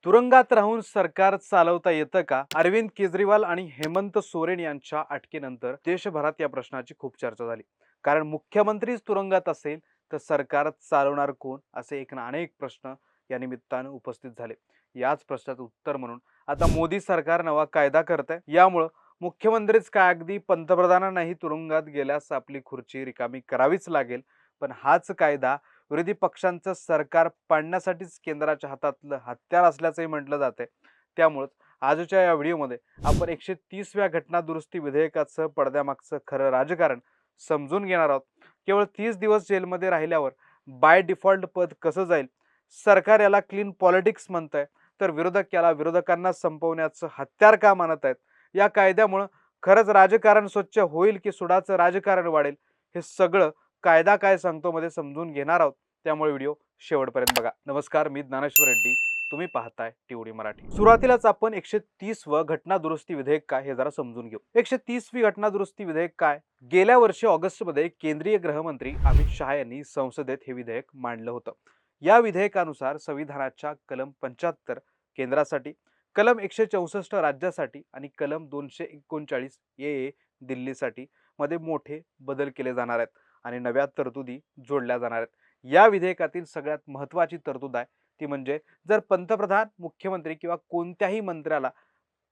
तुरुंगात राहून सरकार चालवता येतं का? अरविंद केजरीवाल आणि हेमंत सोरेन यांच्या अटकेनंतर देशभरात या प्रश्नाची खूप चर्चा झाली. कारण मुख्यमंत्रीच तुरुंगात असेल तर सरकार चालवणार कोण? असे एक ना अनेक प्रश्न या निमित्तानं उपस्थित झाले. याच प्रश्नाचं उत्तर म्हणून आता मोदी सरकार नवा कायदा करतंय. यामुळं मुख्यमंत्रीच काय अगदी पंतप्रधानांनाही तुरुंगात गेल्यास आपली खुर्ची रिकामी करावीच लागेल. पण हाच कायदा विरोधी पक्षांचं सरकार पाडण्यासाठीच केंद्राच्या हातातलं हत्यार असल्याचंही म्हटलं जाते. त्यामुळेच आजच्या या व्हिडिओमध्ये आपण 130व्या घटना दुरुस्ती विधेयकाचं पडद्यामागचं खरं राजकारण समजून घेणार आहोत. केवळ 30 दिवस जेलमध्ये राहिल्यावर बाय डिफॉल्ट पद कसं जाईल? सरकार याला क्लीन पॉलिटिक्स म्हणतंय, तर विरोधक याला विरोधकांना संपवण्याचं हत्यार का मानत आहेत? या कायद्यामुळं खरंच राजकारण स्वच्छ होईल की सुडाचं राजकारण वाढेल? हे सगळं कायदा काय सांगतो मध्ये समजून घेणार आहोत. त्यामुळे व्हिडिओ शेवटपर्यंत बघा. नमस्कार, मी ज्ञानेश्वर रेड्डी. तुम्ही पाहताय टीओडी मराठी. सुरुवातीलाच आपण 130 व घटना दुरुस्ती विधेयक काय हे जरा समजून घेऊ. 130वी घटना दुरुस्ती विधेयक काय? गेल्या वर्षी ऑगस्टमध्ये केंद्रीय गृहमंत्री अमित शहा यांनी संसदेत हे विधेयक मांडलं होतं. या विधेयकानुसार संविधानाच्या कलम 75 केंद्रासाठी, कलम 164 राज्यासाठी आणि कलम 239 ए दिल्लीसाठी मध्ये मोठे बदल केले जाणार आहेत आणि नव्या तरतुदी जोडल्या जाणार आहेत. या विधेयकातील सगळ्यात महत्त्वाची तरतूद आहे ती म्हणजे जर पंतप्रधान, मुख्यमंत्री किंवा कोणत्याही मंत्र्याला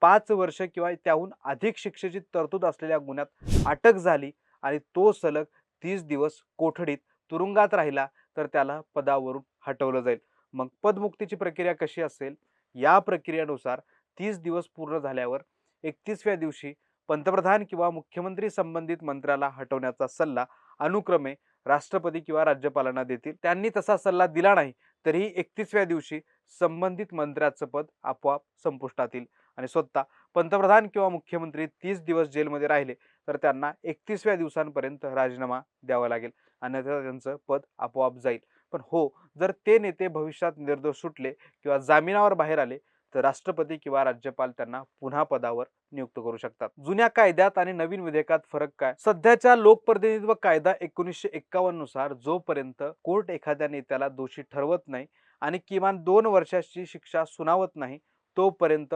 5 वर्ष किंवा त्याहून अधिक शिक्षेची तरतूद असलेल्या गुन्ह्यात अटक झाली आणि तो सलग 30 दिवस कोठडीत तुरुंगात राहिला तर त्याला पदावरून हटवलं जाईल. मग पदमुक्तीची प्रक्रिया कशी असेल? या प्रक्रियेनुसार 30 दिवस पूर्ण झाल्यावर 31व्या दिवशी पंतप्रधान किंवा मुख्यमंत्री संबंधित मंत्र्याला हटवण्याचा सल्ला अनुक्रमे राष्ट्रपती किंवा राज्यपालांना देतील. त्यांनी तसा सल्ला दिला नाही तरीही 31व्या दिवशी संबंधित मंत्र्याचं पद आपोआप संपुष्टात येईल आणि स्वतः पंतप्रधान किंवा मुख्यमंत्री 30 दिवस जेलमध्ये राहिले तर त्यांना 31व्या दिवसांपर्यंत राजीनामा द्यावा लागेल, अन्यथा त्यांचं पद आपोआप जाईल. पण हो, जर ते नेते भविष्यात निर्दोष सुटले किंवा जामिनावर बाहेर आले तर राष्ट्रपती किंवा राज्यपाल त्यांना पुन्हा पदावर नियुक्त करू शकतात. जुन्या कायद्यात आणि नवीन विधेयकात फरक काय? सध्याच्या लोकप्रतिनिधित्व कायदा 1951 नुसार जोपर्यंत कोर्ट एखाद्या नेत्याला दोषी ठरवत नाही आणि किमान 2 वर्षाची शिक्षा सुनावत नाही तोपर्यंत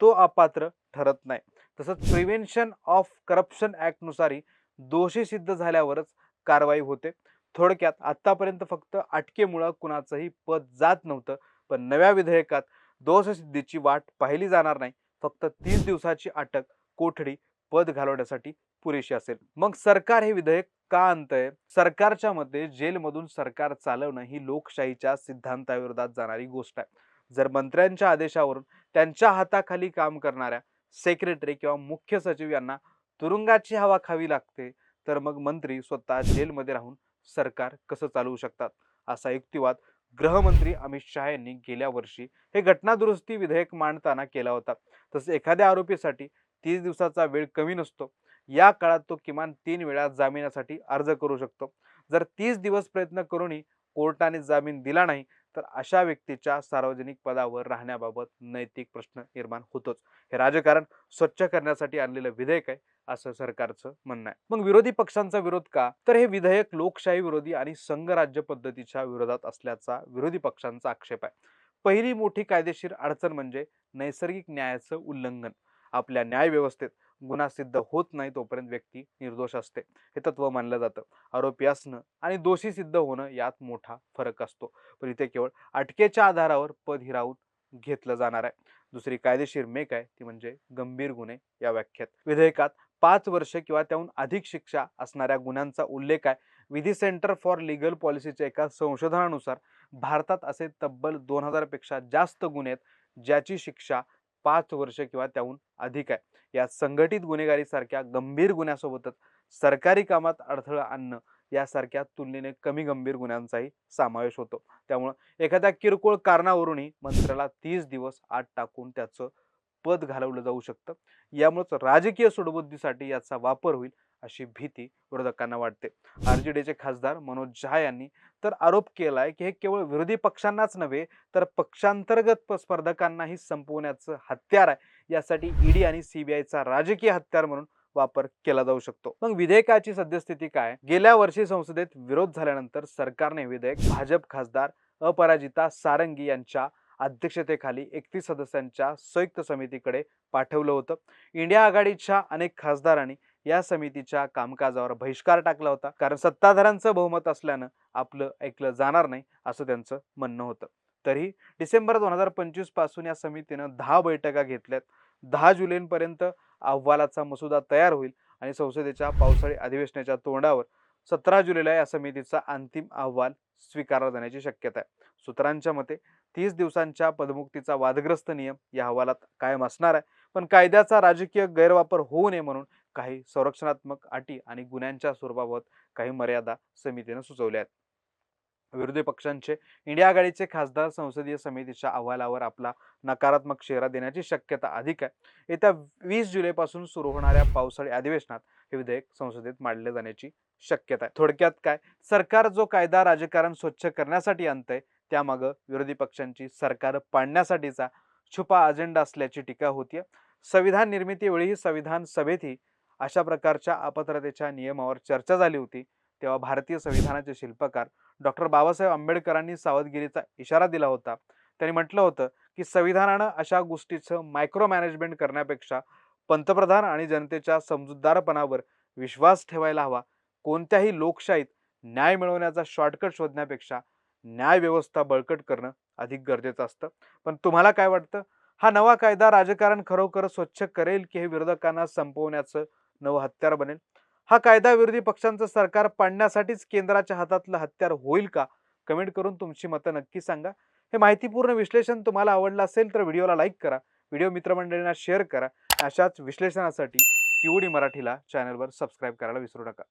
तो अपात्र ठरत नाही. तसंच प्रिव्हेन्शन ऑफ करप्शन ऍक्ट नुसारही दोषी सिद्ध झाल्यावरच कारवाई होते. थोडक्यात आतापर्यंत फक्त अटकेमुळे कुणाचंही पद जात नव्हतं, पण नव्या विधेयकात दोषसिद्धीची वाट पाहिली जाणार नाही. फक्त 30 दिवसाची अटक, कोठडी, पद घालवण्यासाठी पुरेशी असेल. मग सरकार हे विधेयक का आणतंय? सरकारच्या मते जेलमधून सरकार चालवणं ही लोकशाहीच्या सिद्धांताविरोधात जाणारी गोष्ट आहे. जर मंत्र्यांच्या आदेशावरून त्यांच्या हाताखाली काम करणाऱ्या सेक्रेटरी किंवा मुख्य सचिव यांना तुरुंगाची हवा खावी लागते तर मग मंत्री स्वतः जेलमध्ये राहून सरकार कसं चालवू शकतात? असा युक्तिवाद गृहमंत्री अमित शहा यांनी गेल्या वर्षी हे घटना दुरुस्ती विधेयक मांडताना केला होता. तसेच एखाद्या आरोपीसाठी 30 दिवसाचा वेळ कमी नसतो. या काळात तो किमान 3 वेळा जामिनासाठी अर्ज करू शकतो. जर 30 दिवस प्रयत्न करूनही कोर्टाने जामीन दिला नाही तर अशा व्यक्तीच्या सार्वजनिक पदावर राहण्याबाबत नैतिक प्रश्न निर्माण होतोच. हे राजकारण स्वच्छ करण्यासाठी आणलेलं विधेयक आहे असं सरकारचं म्हणणं आहे. मग विरोधी पक्षांचा विरोध का? तर हे विधेयक लोकशाही विरोधी आणि संघराज्य पद्धतीच्या विरोधात असल्याचा विरोधी पक्षांचा आक्षेप आहे. पहिली मोठी कायदेशीर अडचण म्हणजे नैसर्गिक न्यायाचं उल्लंघन. आपल्या न्याय व्यवस्थेत गुन्हा सिद्ध होत नाही तोपर्यंत व्यक्ती निर्दोष असते हे तत्व मानलं जातं. आरोपी असणं आणि दोषी सिद्ध होणं यात मोठा फरक असतो. पण इथे केवळ अटकेच्या आधारावर पद हिरावून घेतलं जाणार आहे. दुसरी कायदेशीर मेक आहे ती म्हणजे गंभीर गुन्हे या व्याख्यात. विधेयकात 5 वर्ष किंवा त्याहून अधिक शिक्षा असणाऱ्या गुन्ह्यांचा उल्लेख आहे. विधी सेंटर फॉर लीगल पॉलिसीच्या एका संशोधनानुसार भारतात असे तब्बल 2000 पेक्षा जास्त गुन्हे आहेत ज्याची शिक्षा 5 वर्ष किंवा त्याहून अधिक आहे. या संघटित गुन्हेगारी सारख्या गंभीर गुन्ह्यासोबतच सरकारी कामात अडथळा आणणं यासारख्या तुलनेने कमी गंभीर गुन्ह्यांचाही समावेश होतो. त्यामुळे एखाद्या किरकोळ कारणावरूनही मंत्र्याला 30 दिवस आत टाकून त्याचं पद घालवलं जाऊ शकतं. यामुळेच राजकीय सुडबुद्धीसाठी याचा वापर होईल अशी भीती विरोधकांना वाटते. आरजेडीचे खासदार मनोज झा यांनी तर आरोप केलाय की हे केवळ विरोधी पक्षांनाच नव्हे तर पक्षांतर्गत स्पर्धकांनाही संपवण्याचं हत्यार आहे. यासाठी ईडी आणि सीबीआयचा राजकीय हत्यार म्हणून वापर केला जाऊ शकतो. मग विधेयकाची सद्यस्थिती काय? गेल्या वर्षी संसदेत विरोध झाल्यानंतर सरकारने विधेयक भाजप खासदार अपराजिता सारंगी यांच्या अध्यक्षतेखाली 31 सदस्यांच्या संयुक्त समितीकडे पाठवलं होतं. इंडिया आघाडीच्या अनेक खासदारांनी या समितीच्या कामकाजावर बहिष्कार टाकला होता, कारण सत्ताधाऱ्यांचं बहुमत असल्यानं आपलं ऐकलं जाणार नाही असं त्यांचं म्हणणं होतं. तरी डिसेंबर 2025 पासून या समितीनं 10 बैठका घेतल्यात. 10 जुलैपर्यंत अहवालाचा मसुदा तयार होईल आणि संसदेच्या पावसाळी अधिवेशनाच्या तोंडावर 17 जुलैला या समितीचा अंतिम अहवाल स्वीकारला जाण्याची शक्यता आहे. सूत्रांच्या मते 30 दिवसांच्या पदमुक्तीचा वादग्रस्त नियम या अहवालात कायम असणार आहे, पण कायद्याचा राजकीय गैरवापर होऊ नये म्हणून काही संरक्षणात्मक अटी आणि गुन्ह्यांच्या स्वरूपाबाबत काही मर्यादा समितीने सुचवल्या आहेत. विरोधी पक्षांचे इंडिया आघाडीचे खासदार संसदीय समितीच्या अहवालावर आपला नकारात्मक चेहरा देण्याची शक्यता अधिक आहे. येत्या 20 जुलैपासून सुरू होणाऱ्या पावसाळी अधिवेशनात हे विधेयक संसदेत मांडले जाण्याची शक्यता आहे. थोडक्यात काय, सरकार जो कायदा राजकारण स्वच्छ करण्यासाठी आणतंय त्यामागं विरोधी पक्षांची सरकार पाडण्यासाठीचा छुपा अजेंडा असल्याची टीका होतीये. संविधान निर्मितीवेळी संविधान सभेतही अशा प्रकारच्या अपात्रतेच्या नियमावर चर्चा झाली होती. तेव्हा भारतीय संविधानाचे शिल्पकार डॉक्टर बाबासाहेब आंबेडकरांनी सावधगिरीचा इशारा दिला होता. त्यांनी म्हटलं होतं की संविधानानं अशा गोष्टीचं मायक्रो मॅनेजमेंट करण्यापेक्षा पंतप्रधान आणि जनतेच्या समजूतदारपणावर विश्वास ठेवायला हवा. कोणत्याही लोकशाहीत न्याय मिळवण्याचा शॉर्टकट शोधण्यापेक्षा न्याय व्यवस्था बळकट करणं अधिक गरजेचं असतं. पण तुम्हाला काय वाटतं, हा नवा कायदा राजकारण खरोखर स्वच्छ करेल की हे विरोधकांना संपवण्याचं नवं हत्यार बनेल? हा कायदा विरोधी पक्षांचं सरकार पाडण्यासाठीच केंद्राच्या हातातलं हत्यार होईल का? कमेंट करून तुमची मतं नक्की सांगा. हे माहितीपूर्ण विश्लेषण तुम्हाला आवडलं असेल तर व्हिडिओला लाईक करा, व्हिडिओ मित्रमंडळींना शेअर करा. अशाच विश्लेषणासाठी टीओडी मराठीला चॅनलवर सबस्क्राईब करायला विसरू नका.